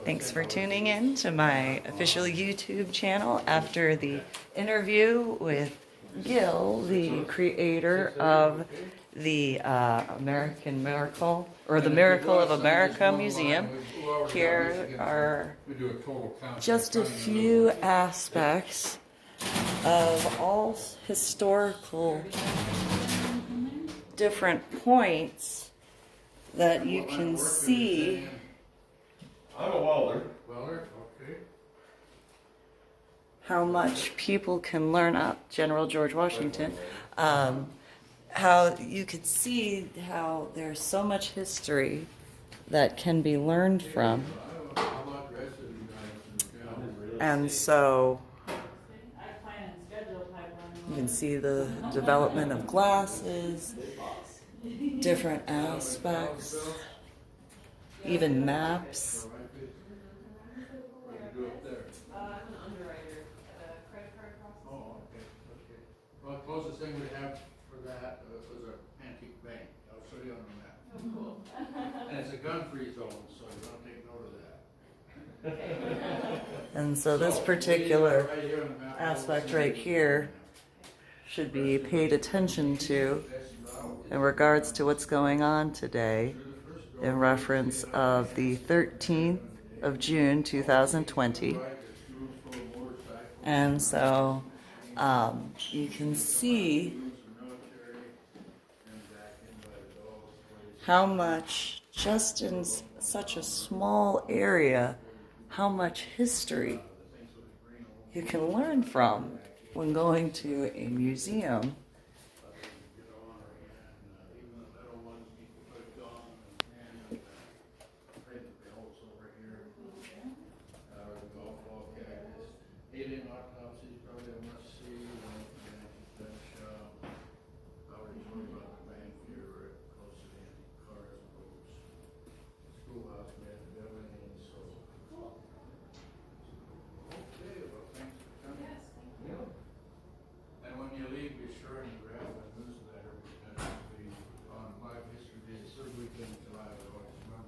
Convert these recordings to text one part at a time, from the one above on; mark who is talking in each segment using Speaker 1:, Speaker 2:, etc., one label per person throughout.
Speaker 1: Thanks for tuning in to my official YouTube channel after the interview with Gil, the creator of the American Miracle, or the Miracle of America Museum. Here are just a few aspects of all historical different points that you can see.
Speaker 2: I'm a welder.
Speaker 3: Welder, okay.
Speaker 1: How much people can learn up General George Washington. How you could see how there's so much history that can be learned from. And so you can see the development of glasses, different aspects, even maps.
Speaker 3: Well, the closest thing we have for that was an antique bank. I'll show you on the map. Oh, cool. And it's a gun-free zone, so you don't take note of that.
Speaker 1: And so this particular aspect right here should be paid attention to in regards to what's going on today in reference of the 13th of June 2020. And so you can see how much, just in such a small area, how much history you can learn from when going to a museum.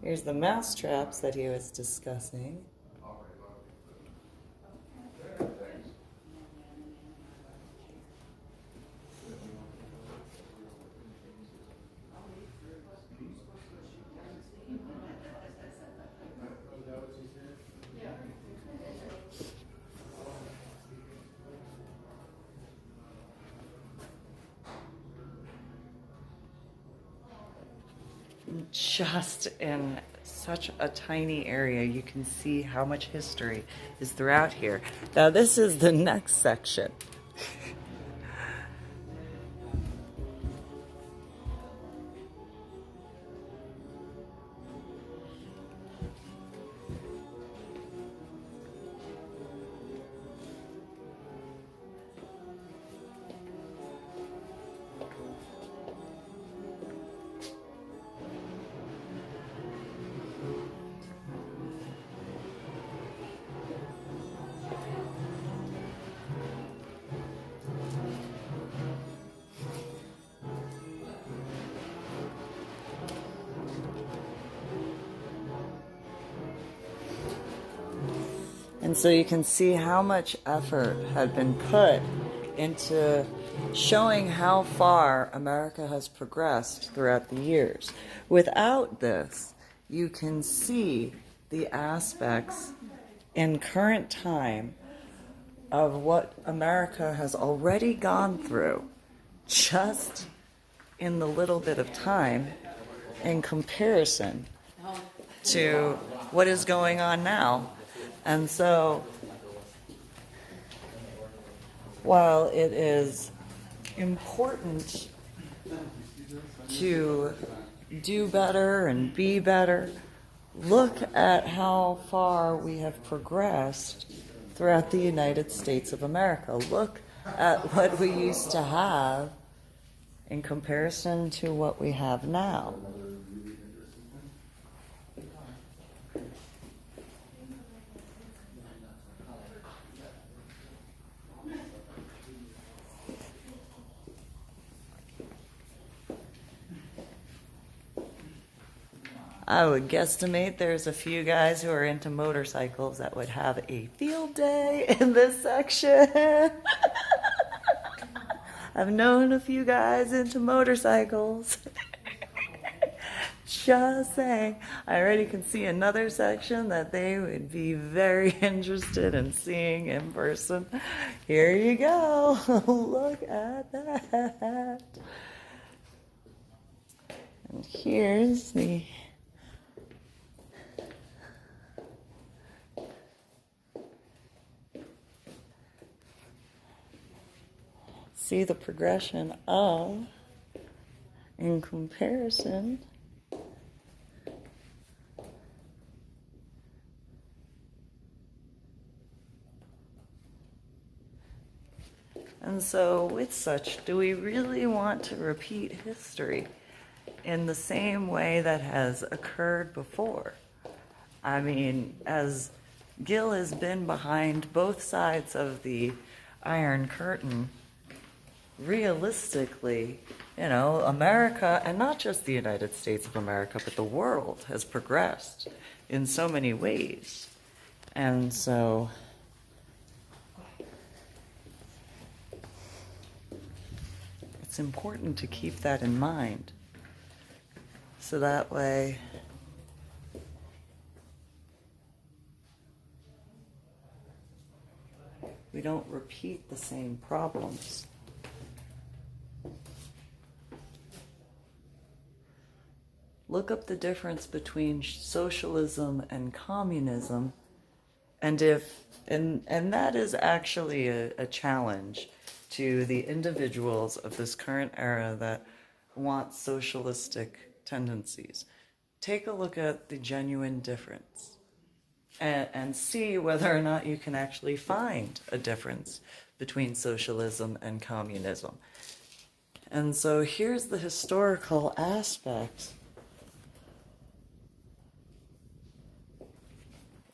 Speaker 1: Here's the mouse traps that he was discussing. Just in such a tiny area, you can see how much history is throughout here. Now this is the next section. And so you can see how much effort had been put into showing how far America has progressed throughout the years. Without this, you can see the aspects in current time of what America has already gone through just in the little bit of time in comparison to what is going on now. And so, while it is important to do better and be better, look at how far we have progressed throughout the United States of America. Look at what we used to have in comparison to what we have now. I would guesstimate there's a few guys who are into motorcycles that would have a field day in this section. I've known a few guys into motorcycles. Just saying. I already can see another section that they would be very interested in seeing in person. Here you go. Look at that. And here's the see the progression of in comparison. And so, with such, do we really want to repeat history in the same way that has occurred before? I mean, as Gil has been behind both sides of the Iron Curtain, realistically, you know, America, and not just the United States of America, but the world has progressed in so many ways. And so it's important to keep that in mind. So that way we don't repeat the same problems. Look up the difference between socialism and communism, and that is actually a challenge to the individuals of this current era that want socialistic tendencies. Take a look at the genuine difference and see whether or not you can actually find a difference between socialism and communism. And so here's the historical aspect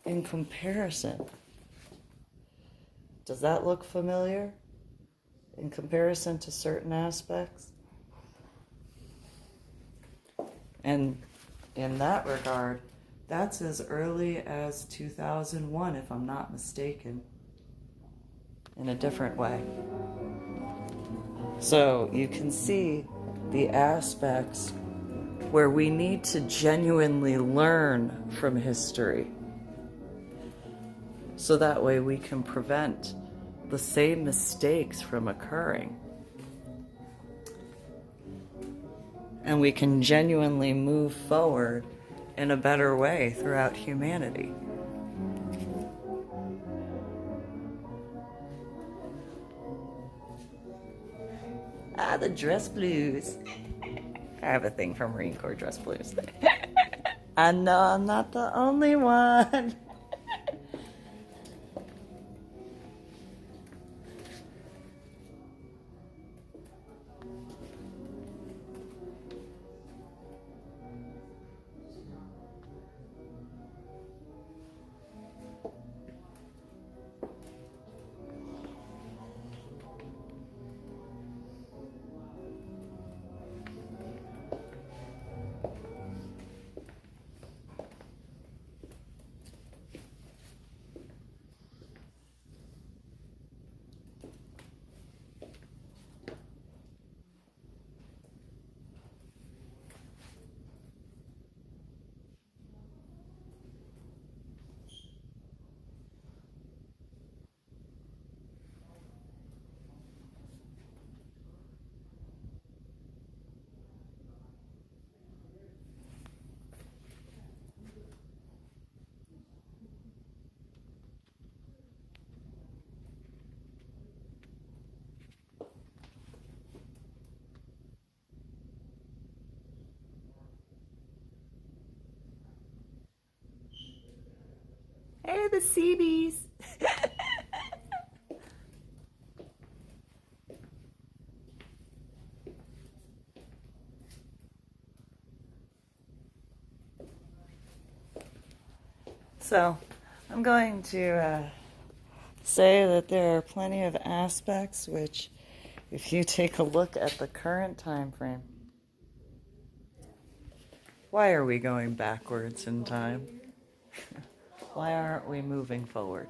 Speaker 1: in comparison. Does that look familiar in comparison to certain aspects? And in that regard, that's as early as 2001, if I'm not mistaken, in a different way. So you can see the aspects where we need to genuinely learn from history, so that way we can prevent the same mistakes from occurring. And we can genuinely move forward in a better way throughout humanity. The dress blues. I have a thing for Marine Corps dress blues. I know I'm not the only one. Hey, the Seabees. So, I'm going to say that there are plenty of aspects which, if you take a look at the current time frame, Why are we going backwards in time? Why aren't we moving forward?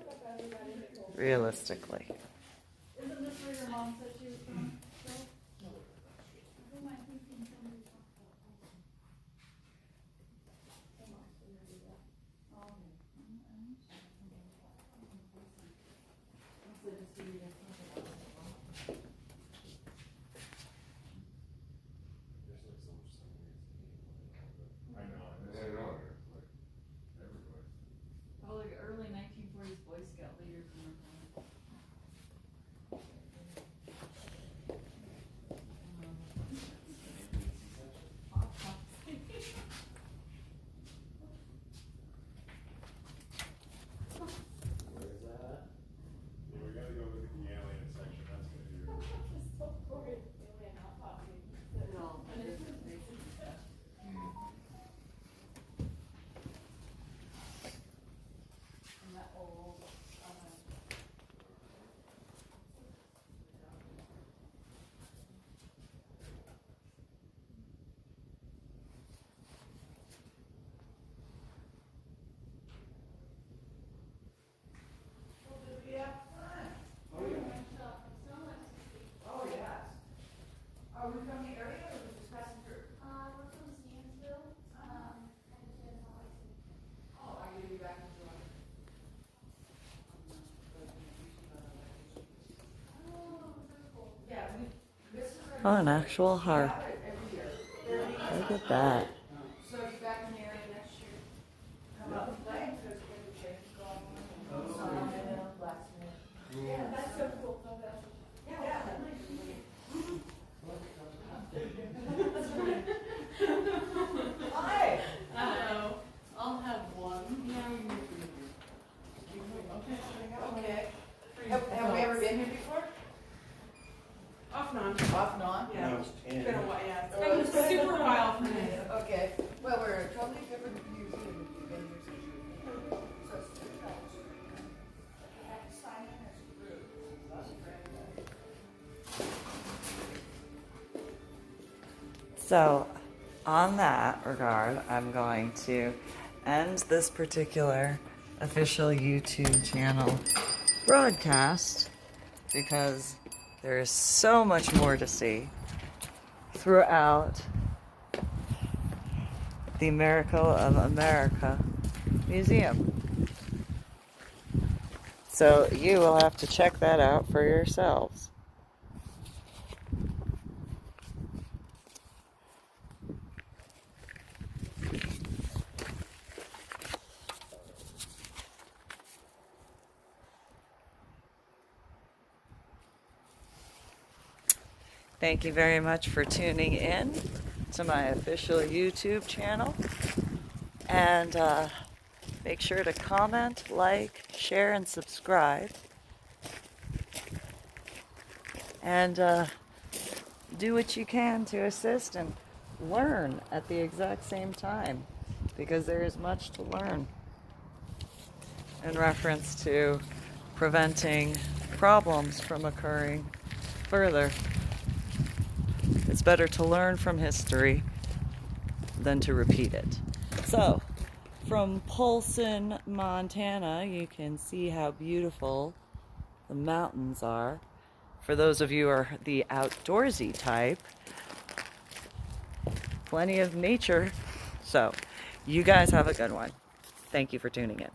Speaker 1: Realistically.
Speaker 4: Isn't this where your mom said she was from? Who am I thinking somebody's from?
Speaker 2: I know, it's like everywhere.
Speaker 4: Oh, like early 1940s Boy Scout leader from her town.
Speaker 5: Where is that?
Speaker 2: Yeah, we gotta go look at the alien section, that's gonna be really.
Speaker 4: And that old,
Speaker 6: Oh, yes. Are we from the area or we just passing through?
Speaker 7: We're from Stanfield. I just did a license.
Speaker 6: Oh, are you gonna be back in July?
Speaker 7: Oh, very cool.
Speaker 6: Yeah, this is
Speaker 1: Oh, an actual harp.
Speaker 6: every year.
Speaker 1: Look at that.
Speaker 6: So are you back in the area next year? Come up and play, because we have a change going on. Some in a blacksmith.
Speaker 7: Yeah, that's so cool. Oh, that's
Speaker 6: Yeah. Hi.
Speaker 4: hello. I'll have one.
Speaker 6: Okay. Have we ever been here before?
Speaker 8: Off and on.
Speaker 6: Off and on?
Speaker 8: Yeah.
Speaker 5: I was
Speaker 8: It's
Speaker 5: 10.
Speaker 8: been a while, yeah. It's been a super while for me.
Speaker 6: Okay, well, we're a totally different museum if you've been here since you were. So it's two types. You have to sign in as a group. That's great.
Speaker 1: So, on that regard, I'm going to end this particular official YouTube channel broadcast because there is so much more to see throughout the Miracle of America Museum. So you will have to check that out for yourselves. Thank you very much for tuning in to my official YouTube channel. And make sure to comment, like, share, and subscribe. And do what you can to assist and learn at the exact same time, because there is much to learn in reference to preventing problems from occurring further. It's better to learn from history than to repeat it. So, from Polson, Montana, you can see how beautiful the mountains are. For those of you who are the outdoorsy type, plenty of nature. So, you guys have a good one. Thank you for tuning in.